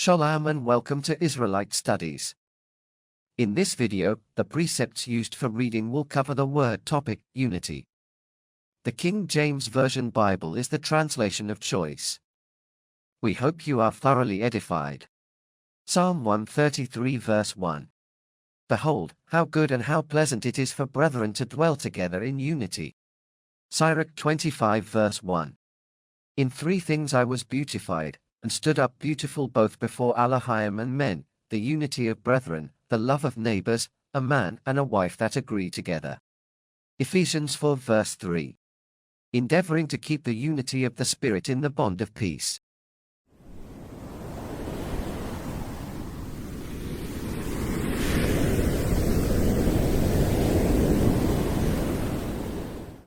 Shalom and welcome to Israelite Studies. In this video, the precepts used for reading will cover the word topic, unity. The King James Version Bible is the translation of choice. We hope you are thoroughly edified. Psalm 133 verse 1. Behold, how good and how pleasant it is for brethren to dwell together in unity. Sirach 25 verse 1. In three things I was beautified, and stood up beautiful both before Elohim and men, the unity of brethren, the love of neighbors, a man and a wife that agree together. Ephesians 4 verse 3. Endeavoring to keep the unity of the Spirit in the bond of peace.